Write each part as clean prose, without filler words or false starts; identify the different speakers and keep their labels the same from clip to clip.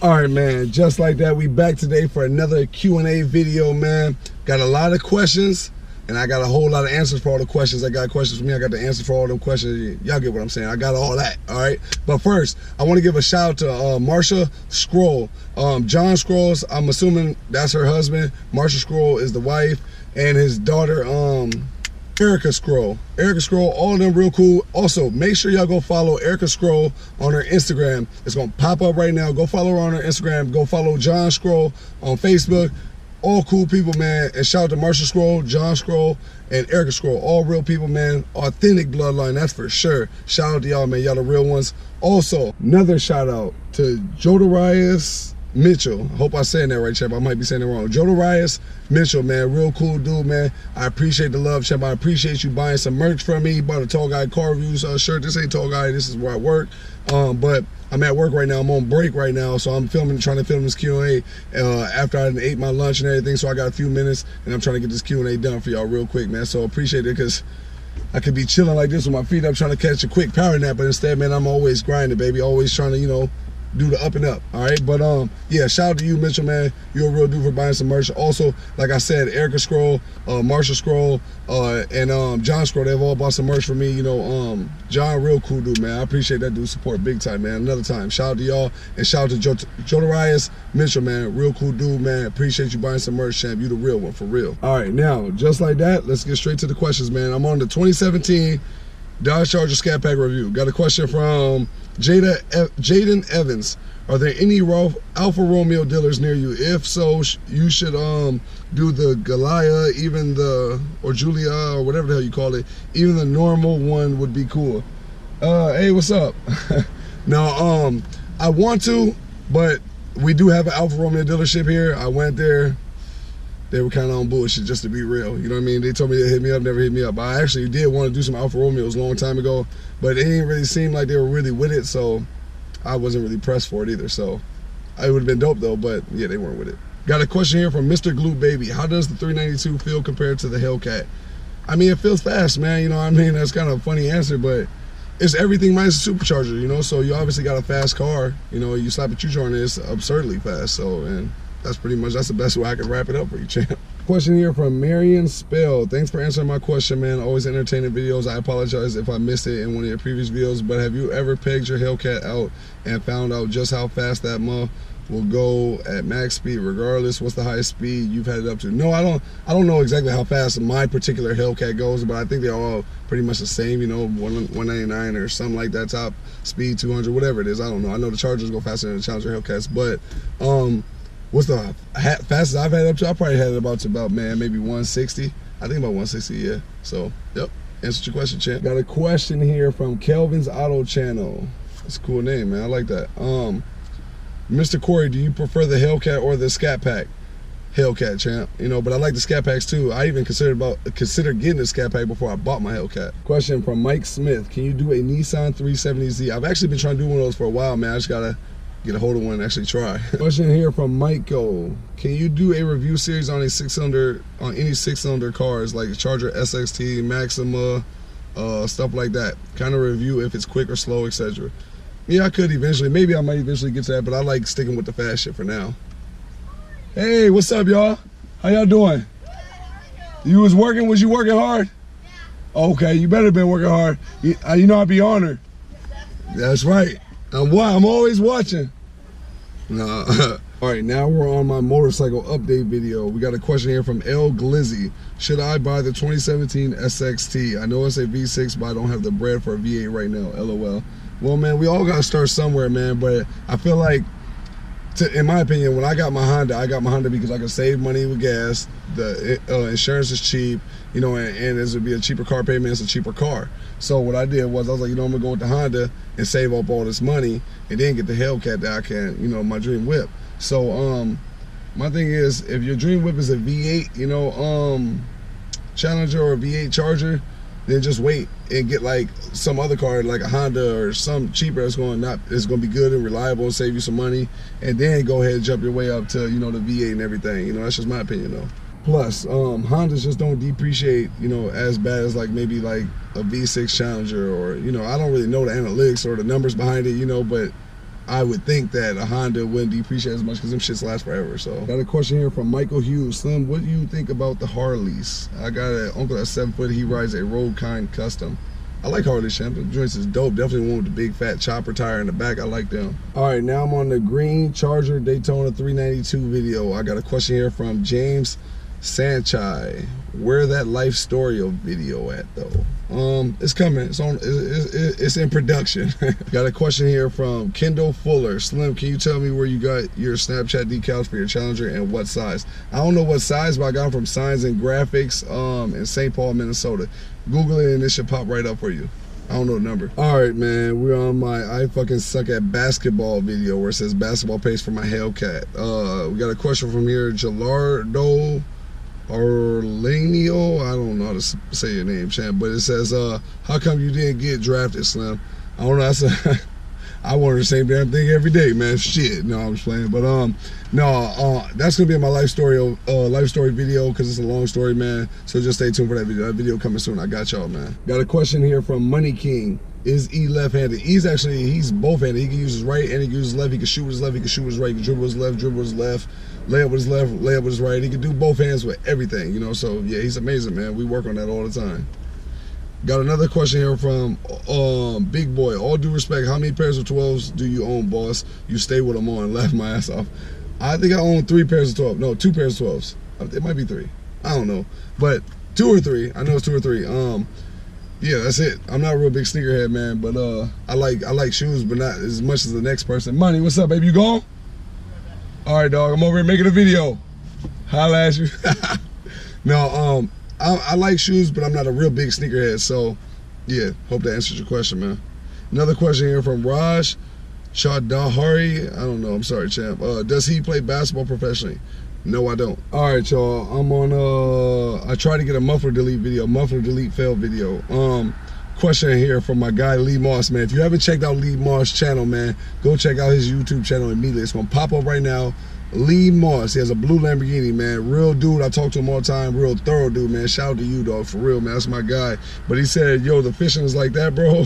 Speaker 1: All right, man, just like that, we back today for another Q&A video, man. Got a lot of questions, and I got a whole lot of answers for all the questions. I got questions for me, I got the answer for all them questions. Y'all get what I'm saying, I got all that, all right? But first, I want to give a shout out to Marsha Scroll. John Scrolls, I'm assuming that's her husband. Marsha Scroll is the wife, and his daughter, Erica Scroll. Erica Scroll, all of them real cool. Also, make sure y'all go follow Erica Scroll on her Instagram. It's gonna pop up right now. Go follow her on her Instagram. Go follow John Scroll on Facebook. All cool people, man. And shout out to Marsha Scroll, John Scroll, and Erica Scroll. All real people, man. Authentic bloodline, that's for sure. Shout out to y'all, man. Y'all the real ones. Also, another shout out to Jodarias Mitchell. I hope I'm saying that right, champ. I might be saying it wrong. Jodarias Mitchell, man, real cool dude, man. I appreciate the love, champ. I appreciate you buying some merch from me. He bought a Tall Guy Car Reviews shirt. This ain't Tall Guy, this is where I work. But I'm at work right now. I'm on break right now, so I'm trying to film this Q&A after I ate my lunch and everything. So I got a few minutes, and I'm trying to get this Q&A done for y'all real quick, man. So appreciate it, because I could be chilling like this with my feet up, trying to catch a quick power nap, but instead, man, I'm always grinding, baby. Always trying to, you know, do the up and up, all right? But yeah, shout out to you, Mitchell, man. You're a real dude for buying some merch. Also, like I said, Erica Scroll, Marsha Scroll, and John Scroll, they've all bought some merch for me. You know, John, real cool dude, man. I appreciate that dude support big time, man. Another time, shout out to y'all, and shout out to Jodarias Mitchell, man. Real cool dude, man. Appreciate you buying some merch, champ. You the real one, for real. All right, now, just like that, let's get straight to the questions, man. I'm on the 2017 Dodge Charger Scat Pack review. Got a question from Jaden Evans. Are there any Alfa Romeo dealers near you? If so, you should do the Galia, even the, or Julia, or whatever the hell you call it. Even the normal one would be cool. Hey, what's up? No, I want to, but we do have an Alfa Romeo dealership here. I went there. They were kind of on bullshit, just to be real. You know what I mean? They told me to hit me up, never hit me up. I actually did want to do some Alfa Romeos a long time ago, but it didn't really seem like they were really with it, so I wasn't really pressed for it either. So it would have been dope though, but yeah, they weren't with it. Got a question here from Mr. Glue Baby. How does the 392 feel compared to the Hellcat? I mean, it feels fast, man. You know what I mean? That's kind of a funny answer, but it's everything minus a supercharger, you know? So you obviously got a fast car. You know, you slap a supercharger on it, it's absurdly fast. So, and that's the best way I can wrap it up for you, champ. Question here from Marion Spell. Thanks for answering my question, man. Always entertaining videos. I apologize if I missed it in one of your previous videos, but have you ever pegged your Hellcat out and found out just how fast that muff will go at max speed regardless? What's the highest speed you've had it up to? No, I don't know exactly how fast my particular Hellcat goes, but I think they're all pretty much the same, you know, 199 or something like that, top speed 200, whatever it is. I don't know. I know the Chargers go faster than the Challenger Hellcats, but what's the fastest I've had up to? I probably had it about man, maybe 160. I think about 160, yeah. So, yep, answered your question, champ. Got a question here from Kelvin's Auto Channel. That's a cool name, man. I like that. Mr. Corey, do you prefer the Hellcat or the Scat Pack? Hellcat, champ. You know, but I like the Scat Packs too. I even considered getting the Scat Pack before I bought my Hellcat. Question from Mike Smith. Can you do a Nissan 370Z? I've actually been trying to do one of those for a while, man. I just gotta get a hold of one and actually try. Question here from Michael. Can you do a review series on any 6-cylinder cars like Charger SXT, Maxima, stuff like that? Kind of review if it's quick or slow, etc. Yeah, I could eventually. Maybe I might eventually get to that, but I like sticking with the fast shit for now. Hey, what's up, y'all? How y'all doing? You was working? Was you working hard? Yeah. Okay, you better been working hard. You know I'd be honored. That's right. I'm always watching. No. All right, now we're on my motorcycle update video. We got a question here from L Glizzy. Should I buy the 2017 SXT? I know it's a V6, but I don't have the bread for a V8 right now, LOL. Well, man, we all gotta start somewhere, man, but I feel like, in my opinion, when I got my Honda because I could save money with gas, the insurance is cheap, you know, and this would be a cheaper car payment, it's a cheaper car. So what I did was, I was like, you know, I'm gonna go with the Honda and save up all this money and then get the Hellcat that I can, you know, my dream whip. So my thing is, if your dream whip is a V8, you know, Challenger or a V8 Charger, then just wait and get like some other car, like a Honda or some cheaper that's going to be good and reliable and save you some money, and then go ahead and jump your way up to, you know, the V8 and everything. You know, that's just my opinion though. Plus, Hondas just don't depreciate, you know, as bad as like maybe like a V6 Challenger, or, you know, I don't really know the analytics or the numbers behind it, you know, but I would think that a Honda wouldn't depreciate as much because them shits last forever. So got a question here from Michael Hughes. Slim, what do you think about the Harleys? I got an uncle that's 7 foot. He rides a Road Kind Custom. I like Harley, champ. The joints is dope. Definitely one with the big fat chopper tire in the back. I like them. All right, now I'm on the green Charger Daytona 392 video. I got a question here from James Sanchai. Where that life story of video at though? It's coming. It's on. It's in production. Got a question here from Kendall Fuller. Slim, can you tell me where you got your Snapchat decals for your Challenger and what size? I don't know what size, but I got them from Signs and Graphics in St. Paul, Minnesota. Google it and it should pop right up for you. I don't know the number. All right, man. We're on my I fucking suck at basketball video where it says basketball pace for my Hellcat. We got a question from here, Gelardo Orlenio. I don't know how to say your name, champ, but it says, how come you didn't get drafted, Slim? I don't know. I wonder the same damn thing every day, man. Shit. No, I'm just playing. But no, that's gonna be in my life story video because it's a long story, man. So just stay tuned for that video. That video coming soon. I got y'all, man. Got a question here from Money King. Is E left-handed? He's both-handed. He can use his right and he can use his left. He can shoot with his left. He can shoot with his right. He can dribble with his left. Dribble with his left. Lay up with his left. Lay up with his right. He can do both hands with everything, you know. So yeah, he's amazing, man. We work on that all the time. Got another question here from Big Boy. All due respect, how many pairs of 12s do you own, boss? You stay with them on. Laugh my ass off. I think I own 3 pairs of 12. No, 2 pairs of 12s. It might be 3. I don't know, but 2 or 3. I know it's 2 or 3. Yeah, that's it. I'm not a real big sneakerhead, man, but I like shoes, but not as much as the next person. Money, what's up, baby? You gone? All right, dog. I'm over here making a video. Holla at you. No, I like shoes, but I'm not a real big sneakerhead. So, yeah, hope that answers your question, man. Another question here from Raj Chaudhary. I don't know. I'm sorry, champ. Does he play basketball professionally? No, I don't. All right, y'all. I'm on. I tried to get a muffler delete video. Muffler delete fail video. Question here from my guy Lee Moss, man. If you haven't checked out Lee Moss' channel, man, go check out his YouTube channel immediately. It's gonna pop up right now. Lee Moss, he has a blue Lamborghini, man. Real dude, I talk to him all the time. Real thorough dude, man. Shout out to you, dog, for real, man. That's my guy. But he said, yo, the fishing is like that, bro.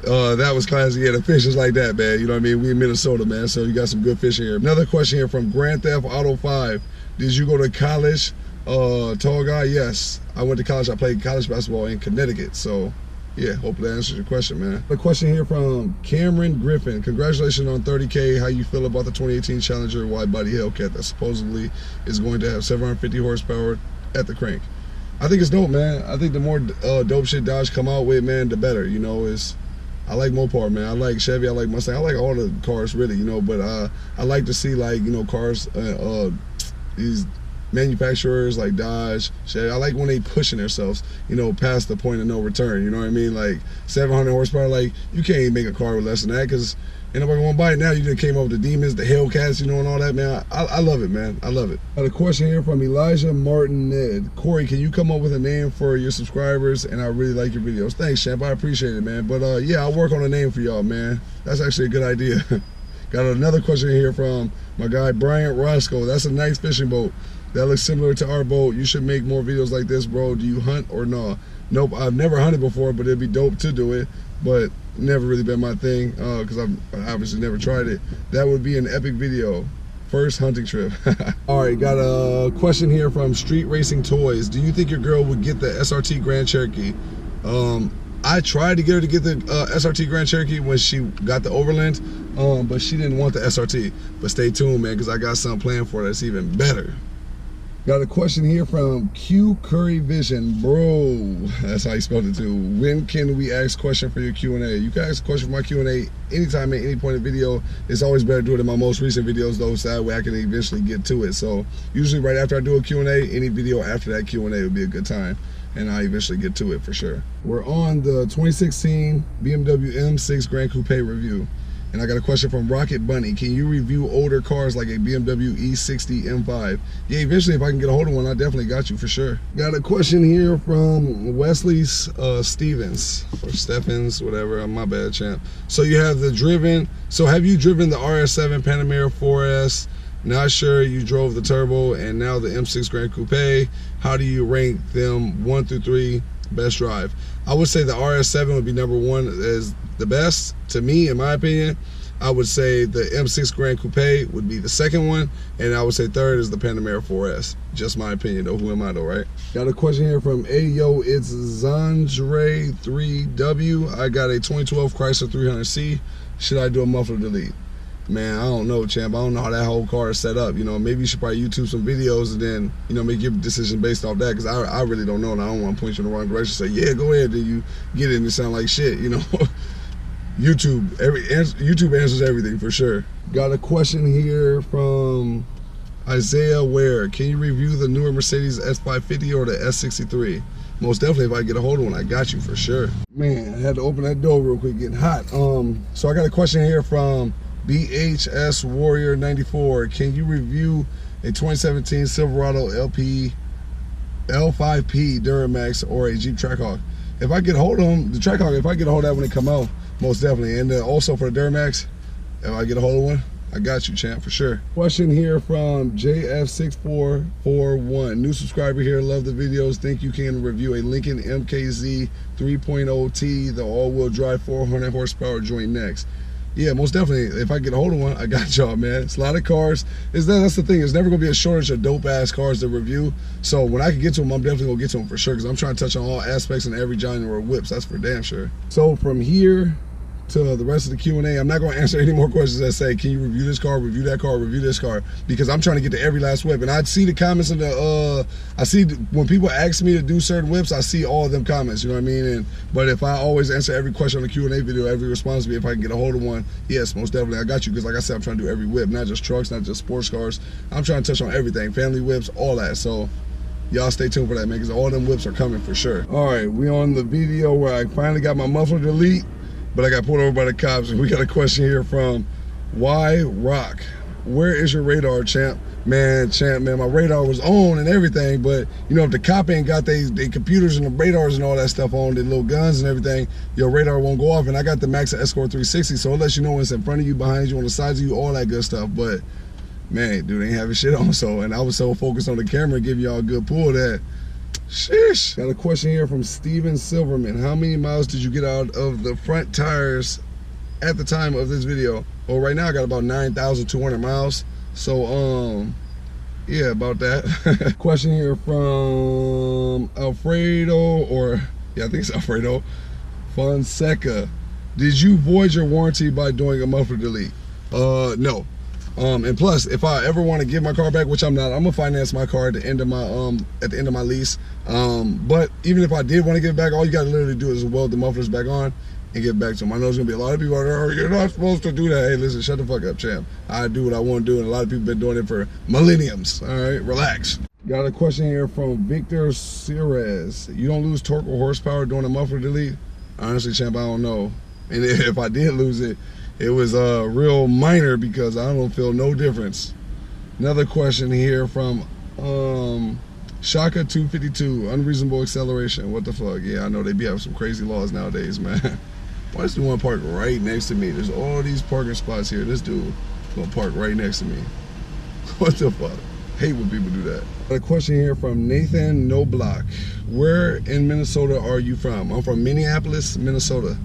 Speaker 1: That was classic. Yeah, the fish is like that, man. You know what I mean? We in Minnesota, man, so you got some good fishing here. Another question here from Grand Theft Auto 5. Did you go to college? Tall guy, yes. I went to college. I played college basketball in Connecticut, so yeah, hopefully that answers your question, man. A question here from Cameron Griffin. Congratulations on 30K. How you feel about the 2018 Challenger wide body Hellcat that supposedly is going to have 750 horsepower at the crank? I think it's dope, man. I think the more dope shit Dodge come out with, man, the better. You know, I like Mopar, man. I like Chevy. I like Mustang. I like all the cars, really, you know. But I like to see, like, you know, cars, these manufacturers like Dodge, Chevy. I like when they pushing themselves, you know, past the point of no return. You know what I mean? Like 700 horsepower. Like, you can't even make a car with less than that because ain't nobody gonna buy it now. You just came up with the Demons, the Hellcats, you know, and all that, man. I love it, man. I love it. Got a question here from Elijah Martin Ned. Corey, can you come up with a name for your subscribers? And I really like your videos. Thanks, champ. I appreciate it, man. But yeah, I'll work on a name for y'all, man. That's actually a good idea. Got another question here from my guy Bryant Roscoe. That's a nice fishing boat. That looks similar to our boat. You should make more videos like this, bro. Do you hunt or no? Nope, I've never hunted before, but it'd be dope to do it. But never really been my thing because I've obviously never tried it. That would be an epic video. First hunting trip. All right, got a question here from Street Racing Toys. Do you think your girl would get the SRT Grand Cherokee? I tried to get her to get the SRT Grand Cherokee when she got the Overland, but she didn't want the SRT. But stay tuned, man, because I got something planned for her that's even better. Got a question here from Q Curry Vision. Bro, that's how you spelled it too. When can we ask question for your Q&A? You can ask a question for my Q&A anytime at any point in the video. It's always better to do it in my most recent videos though, so that way I can eventually get to it. So usually right after I do a Q&A, any video after that Q&A would be a good time. And I eventually get to it for sure. We're on the 2016 BMW M6 Grand Coupe review. And I got a question from Rocket Bunny. Can you review older cars like a BMW E60 M5? Yeah, eventually if I can get a hold of one, I definitely got you for sure. Got a question here from Wesley Stevens, or Steffens, whatever, my bad, champ. So you have the driven, so have you driven the RS7 Panamera 4S? Not sure, you drove the turbo and now the M6 Grand Coupe. How do you rank them 1 through 3 best drive? I would say the RS7 would be #1 as the best to me, in my opinion. I would say the M6 Grand Coupe would be the second one, and I would say third is the Panamera 4S. Just my opinion though, who am I though, right? Got a question here from Ayo, it's Zandre 3W. I got a 2012 Chrysler 300C. Should I do a muffler delete? Man, I don't know, champ. I don't know how that whole car is set up. You know, maybe you should probably YouTube some videos and then, you know, make your decision based off that, because I really don't know, and I don't want to point you in the wrong direction. Say, yeah, go ahead, then you get it and it sound like shit, you know. YouTube answers everything for sure. Got a question here from Isaiah Ware. Can you review the newer Mercedes S550 or the S63? Most definitely, if I get a hold of one, I got you for sure. Man, I had to open that door real quick, getting hot. So I got a question here from BHS Warrior 94. Can you review a 2017 Silverado L5P Duramax or a Jeep Trackhawk? If I get a hold of them, the Trackhawk, if I get a hold of that when they come out, most definitely. And also for the Duramax, if I get a hold of one, I got you, champ, for sure. Question here from JF6441. New subscriber here, love the videos. Think you can review a Lincoln MKZ 3.0T, the all-wheel drive 400 horsepower joint next? Yeah, most definitely. If I get a hold of one, I got y'all, man. It's a lot of cars. That's the thing. There's never going to be a shortage of dope-ass cars to review. So when I can get to them, I'm definitely going to get to them for sure, because I'm trying to touch on all aspects and every genre of whips. That's for damn sure. So from here to the rest of the Q&A, I'm not going to answer any more questions that say, can you review this car, review that car, review this car, because I'm trying to get to every last whip. And I see the comments in the, I see when people ask me to do certain whips, I see all of them comments, you know what I mean? But if I always answer every question on the Q&A video, every response to me, if I can get a hold of one, yes, most definitely, I got you, because like I said, I'm trying to do every whip, not just trucks, not just sports cars. I'm trying to touch on everything, family whips, all that. So y'all stay tuned for that, man, because all them whips are coming for sure. All right, we on the video where I finally got my muffler delete, but I got pulled over by the cops, and we got a question here from Y Rock. Where is your radar, champ? Man, my radar was on and everything, but you know, if the cop ain't got they computers and the radars and all that stuff on, the little guns and everything, your radar won't go off. And I got the Max Escort 360, so it lets you know when it's in front of you, behind you, on the sides of you, all that good stuff. But man, dude ain't having shit on. So, and I was so focused on the camera, give y'all a good pull that, sheesh. Got a question here from Steven Silverman. How many miles did you get out of the front tires at the time of this video? Well, right now I got about 9,200 miles. So, yeah, about that. Question here from Alfredo, or yeah, I think it's Alfredo Fonseca. Did you void your warranty by doing a muffler delete? No. And plus, if I ever want to give my car back, which I'm not, I'm gonna finance my car at the end of my lease. But even if I did want to give it back, all you gotta literally do is weld the mufflers back on and get back to them. I know there's gonna be a lot of people out there, oh, you're not supposed to do that. Hey, listen, shut the fuck up, champ. I do what I want to do, and a lot of people been doing it for millenniums. All right, relax. Got a question here from Victor Cirez. You don't lose torque or horsepower doing a muffler delete? Honestly, champ, I don't know. And if I did lose it, it was real minor, because I don't feel no difference. Another question here from Shaka 252. Unreasonable acceleration. What the fuck? Yeah, I know they be having some crazy laws nowadays, man. Why does the one park right next to me? There's all these parking spots here. This dude gonna park right next to me. What the fuck? Hate when people do that. Got a question here from Nathan No Block. Where in Minnesota are you from? I'm from Minneapolis, Minnesota.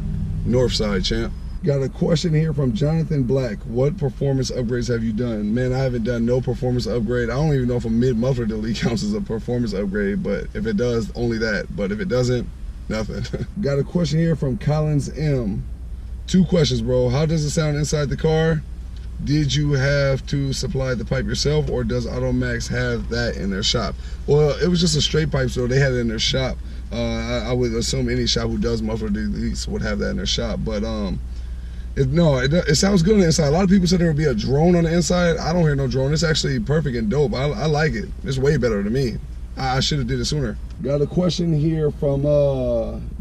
Speaker 1: North side, champ. Got a question here from Jonathan Black. What performance upgrades have you done? Man, I haven't done no performance upgrade. I don't even know if a mid-muffler delete counts as a performance upgrade, but if it does, only that. But if it doesn't, nothing. Got a question here from Collins M. 2 questions, bro. How does it sound inside the car? Did you have to supply the pipe yourself, or does Automax have that in their shop? Well, it was just a straight pipe, so they had it in their shop. I would assume any shop who does muffler deletes would have that in their shop, but it sounds good on the inside. A lot of people said there would be a drone on the inside. I don't hear no drone. It's actually perfect and dope. I like it. It's way better to me. I should have did it sooner. Got a question here from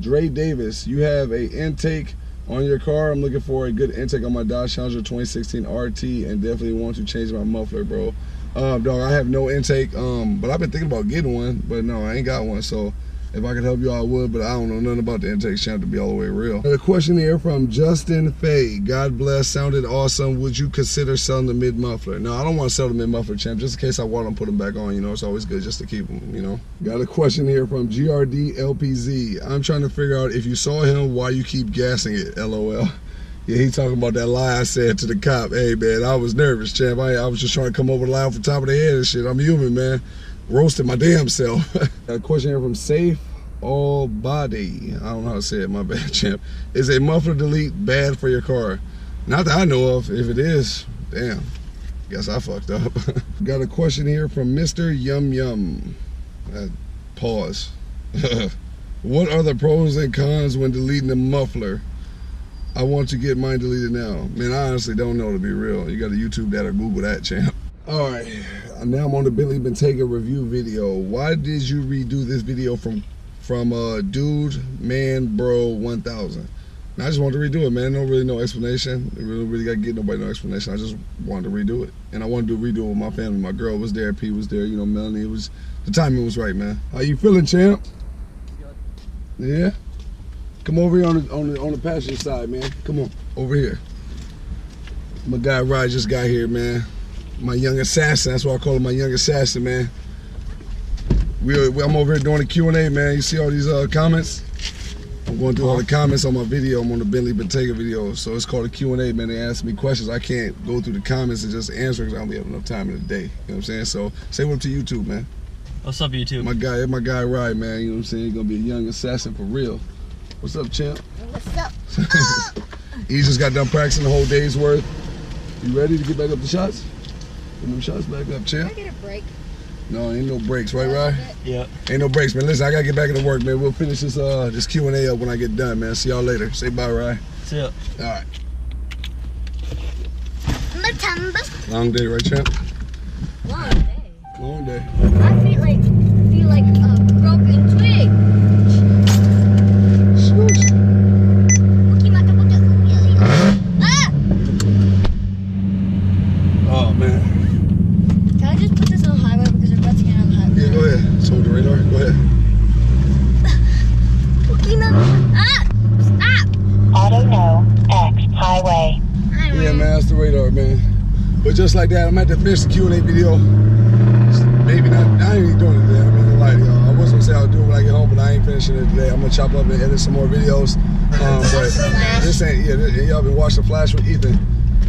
Speaker 1: Dre Davis. You have a intake on your car. I'm looking for a good intake on my Dodge Challenger 2016 RT, and definitely want to change my muffler, bro. Dog, I have no intake, but I've been thinking about getting one, but no, I ain't got one. So if I could help you, I would, but I don't know nothing about the intake, champ, to be all the way real. Got a question here from Justin Fay. God bless, sounded awesome. Would you consider selling the mid-muffler? No, I don't want to sell the mid-muffler, champ, just in case I want to put them back on, you know. It's always good just to keep them, you know. Got a question here from GRD LPZ. I'm trying to figure out, if you saw him, why you keep gassing it, LOL. Yeah, he talking about that lie I said to the cop. Hey, man, I was nervous, champ. I was just trying to come over the lie off the top of the head and shit. I'm human, man. Roasted my damn self. Got a question here from Safe All Body. I don't know how to say it. My bad, champ. Is a muffler delete bad for your car? Not that I know of. If it is, damn. Guess I fucked up. Got a question here from Mr. Yum Yum. Pause. What are the pros and cons when deleting the muffler? I want to get mine deleted now. Man, I honestly don't know, to be real. You got to YouTube that or Google that, champ. All right, now I'm on the Bentley Been Taken review video. Why did you redo this video from Dude Man Bro 1000? I just wanted to redo it, man. No explanation. Really got to get nobody no explanation. I just wanted to redo it, and I wanted to redo it with my family. My girl was there, P was there, you know, Melanie. It was, the timing was right, man. How you feeling, champ? Yeah. Come over here on the passenger side, man. Come on, over here. My guy Rod just got here, man. My young assassin. That's why I call him my young assassin, man. I'm over here doing the Q&A, man. You see all these comments? I'm going through all the comments on my video. I'm on the Bentley Been Taken video, so it's called a Q&A, man. They ask me questions. I can't go through the comments and just answer because I don't have enough time in the day. You know what I'm saying? So say what up to YouTube, man.
Speaker 2: What's up, YouTube?
Speaker 1: My guy Rod, man. You know what I'm saying? He's gonna be a young assassin for real. What's up, champ?
Speaker 3: What's up?
Speaker 1: He just got done practicing the whole day's worth. You ready to get back up the shots? Get them shots back up, champ.
Speaker 3: Can I get a break?
Speaker 1: No, ain't no breaks, right, Rod?
Speaker 2: Yeah.
Speaker 1: Ain't no breaks, man. Listen, I gotta get back into work, man. We'll finish this Q&A up when I get done, man. See y'all later. Say bye, Rod.
Speaker 2: See ya.
Speaker 1: All right.
Speaker 3: Long
Speaker 1: Long day, right, champ?
Speaker 3: day.
Speaker 1: Long day.
Speaker 3: I feel like a broken twig.
Speaker 1: Shoot. Oh, man.
Speaker 3: Can I just put this on the highway because we're about to get on the highway?
Speaker 1: Yeah, go ahead. Just hold the radar. Go ahead.
Speaker 3: Stop!
Speaker 4: Auto no, X highway.
Speaker 1: Yeah, man, that's the radar, man. But just like that, I'm going to have to finish the Q&A video. Maybe not. I ain't even doing it today. I'm not gonna lie to y'all. I was gonna say I'll do it when I get home, but I ain't finishing it today. I'm gonna chop up and edit some more videos. But this ain't, y'all been watching The Flash with Ethen.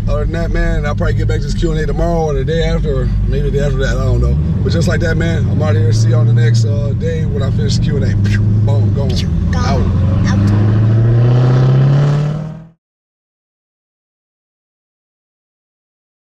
Speaker 1: Other than that, man, I'll probably get back to this Q&A tomorrow or the day after, or maybe the day after that, I don't know. But just like that, man, I'm out of here. See you on the next day when I finish the Q&A. Boom, gone. Out.